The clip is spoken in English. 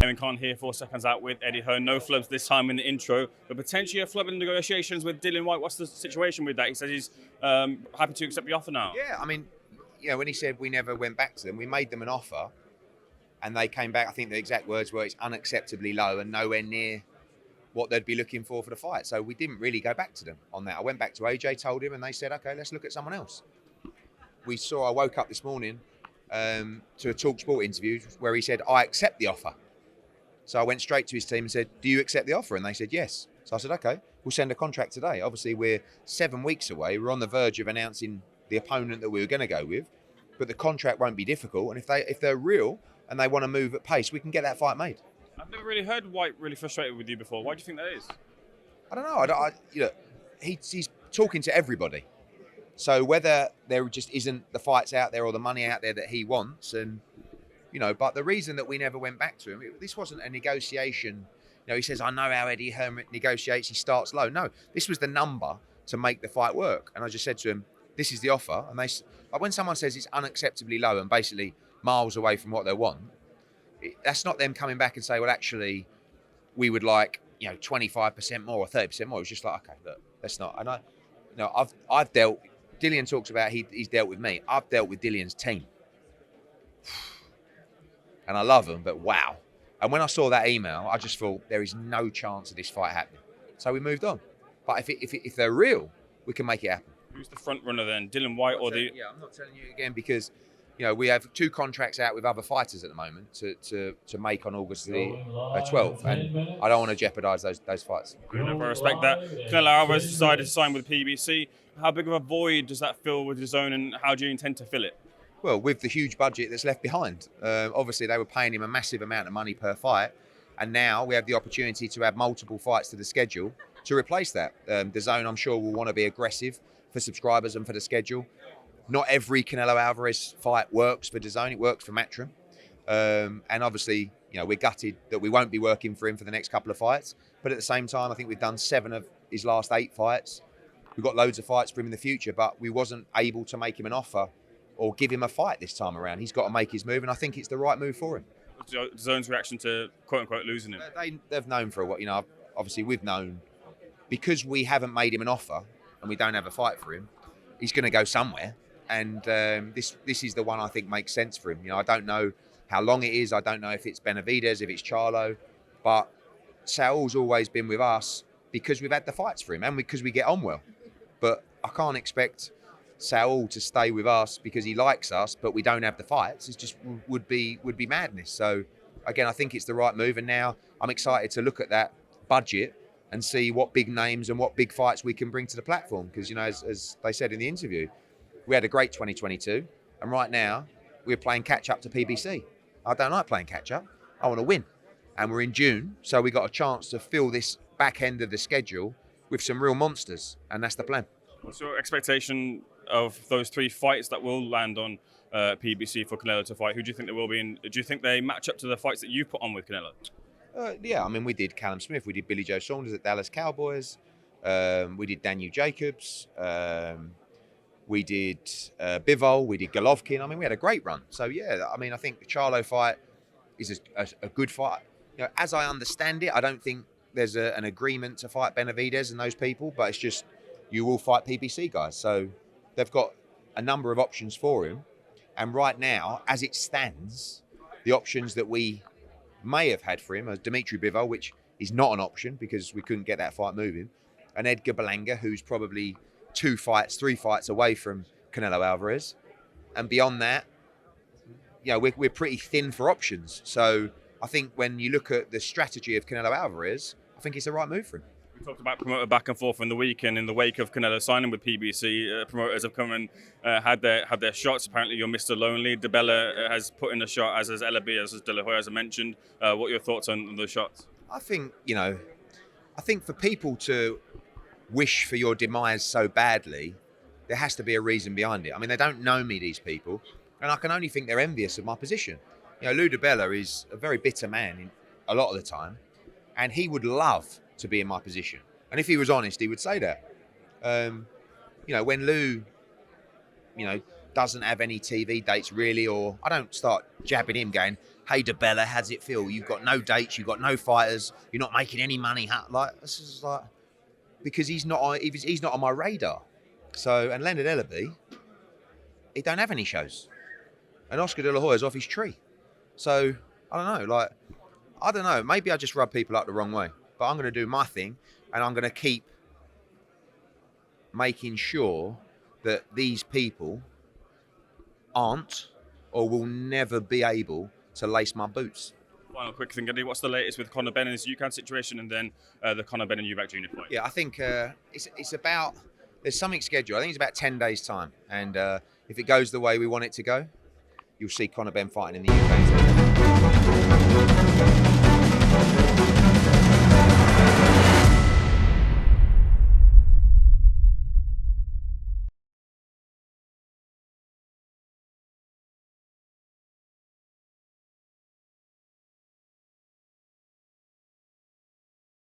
Ayman Khan here for Seconds Out with Eddie Hearn. No flubs this time in the intro, but potentially a flub in negotiations with Dillian Whyte. What's the situation with that? He says he's happy to accept the offer now. Yeah, I mean, when he said we never went back to them, we made them an offer and they came back. I think the exact words were it's unacceptably low and nowhere near what they'd be looking for the fight. So we didn't really go back to them on that. I went back to AJ, told him, and they said, okay, let's look at someone else. I woke up this morning to a Talk Sport interview where he said, I accept the offer. So I went straight to his team and said, do you accept the offer? And they said, yes. So I said, okay, we'll send a contract today. Obviously, we're 7 weeks away. We're on the verge of announcing the opponent that we were going to go with, but the contract won't be difficult. And if they're real and they want to move at pace, we can get that fight made. I've never really heard White really frustrated with you before. Why do you think that is? I don't know. He's talking to everybody. So whether there just isn't the fights out there or the money out there that he wants, and but the reason that we never went back to him, this wasn't a negotiation. He says, I know how Eddie Hearn negotiates. He starts low. No, this was the number to make the fight work. And I just said to him, this is the offer. And when someone says it's unacceptably low and basically miles away from what they want, that's not them coming back and say, well, actually, we would like 25% more or 30% more. It's just like, okay, look, that's not. And I've dealt. Dillian talks about he's dealt with me. I've dealt with Dillian's team, and I love them. But wow! And when I saw that email, I just thought there is no chance of this fight happening. So we moved on. But if they're real, we can make it happen. Who's the front runner then, Dillian Whyte or the? Yeah, I'm not telling you again because we have 2 contracts out with other fighters at the moment to make on August the 12th, and I don't want to jeopardise those fights. I respect that. Canelo Alvarez decided to sign with PBC. How big of a void does that fill with his own, and how do you intend to fill it? Well, with the huge budget that's left behind. Obviously, they were paying him a massive amount of money per fight, and now we have the opportunity to add multiple fights to the schedule to replace that. DAZN, I'm sure, will want to be aggressive for subscribers and for the schedule. Not every Canelo Alvarez fight works for DAZN, it works for Matchroom. And obviously, we're gutted that we won't be working for him for the next couple of fights. But at the same time, I think we've done 7 of his last 8 fights. We've got loads of fights for him in the future, but we wasn't able to make him an offer or give him a fight this time around. He's got to make his move, and I think it's the right move for him. What's DAZN's reaction to quote-unquote losing him? They've known for a while. Obviously we've known because we haven't made him an offer and we don't have a fight for him, he's going to go somewhere. And this is the one I think makes sense for him. I don't know how long it is. I don't know if it's Benavidez, if it's Charlo, but Saul's always been with us because we've had the fights for him and because we get on well. But I can't expect Saul to stay with us because he likes us, but we don't have the fights. It just would be madness. So again, I think it's the right move. And now I'm excited to look at that budget and see what big names and what big fights we can bring to the platform. Because as they said in the interview, we had a great 2022, and right now we're playing catch up to PBC. I don't like playing catch up. I want to win, and we're in June, so we got a chance to fill this back end of the schedule with some real monsters, and that's the plan. What's your expectation of those 3 fights that will land on PBC for Canelo to fight? Who do you think there will be, and do you think they match up to the fights that you put on with Canelo? Yeah, I mean, we did Callum Smith, we did Billy Joe Saunders at Dallas Cowboys, we did Daniel Jacobs, we did Bivol, we did Golovkin. I mean, we had a great run. So, yeah, I mean, I think the Charlo fight is a good fight. As I understand it, I don't think there's an agreement to fight Benavidez and those people, but it's just you will fight PBC guys. So they've got a number of options for him. And right now, as it stands, the options that we may have had for him are Dimitri Bivol, which is not an option because we couldn't get that fight moving, and Edgar Berlanga, who's probably 3 fights away from Canelo Alvarez. And beyond that, we're pretty thin for options. So I think when you look at the strategy of Canelo Alvarez, I think it's the right move for him. We talked about promoter back and forth in the week, and in the wake of Canelo signing with PBC, promoters have come and had their shots. Apparently, you're Mr. Lonely. DeBella has put in a shot, as has Ellaby, as has De La Hoya, as I mentioned. What are your thoughts on those shots? I think for people to wish for your demise so badly, there has to be a reason behind it. I mean, they don't know me, these people, and I can only think they're envious of my position. Lou DeBella is a very bitter man a lot of the time, and he would love to be in my position. And if he was honest, he would say that. When Lou, doesn't have any TV dates really, or I don't start jabbing him going, hey, DeBella, how's it feel? You've got no dates, you've got no fighters, you're not making any money. Like, this is like, because he's not on my radar. So, and Leonard Ellaby, he don't have any shows. And Oscar De La Hoya's off his tree. So, I don't know. Maybe I just rub people up the wrong way. But I'm going to do my thing, and I'm going to keep making sure that these people aren't or will never be able to lace my boots. Final quick thing, Andy. What's the latest with Conor Benn and his UCAN situation, and then the Conor Benn and Eubank Jr. fight? Yeah, I think it's about, there's something scheduled. I think it's about 10 days' time. And if it goes the way we want it to go, you'll see Conor Benn fighting in the UK.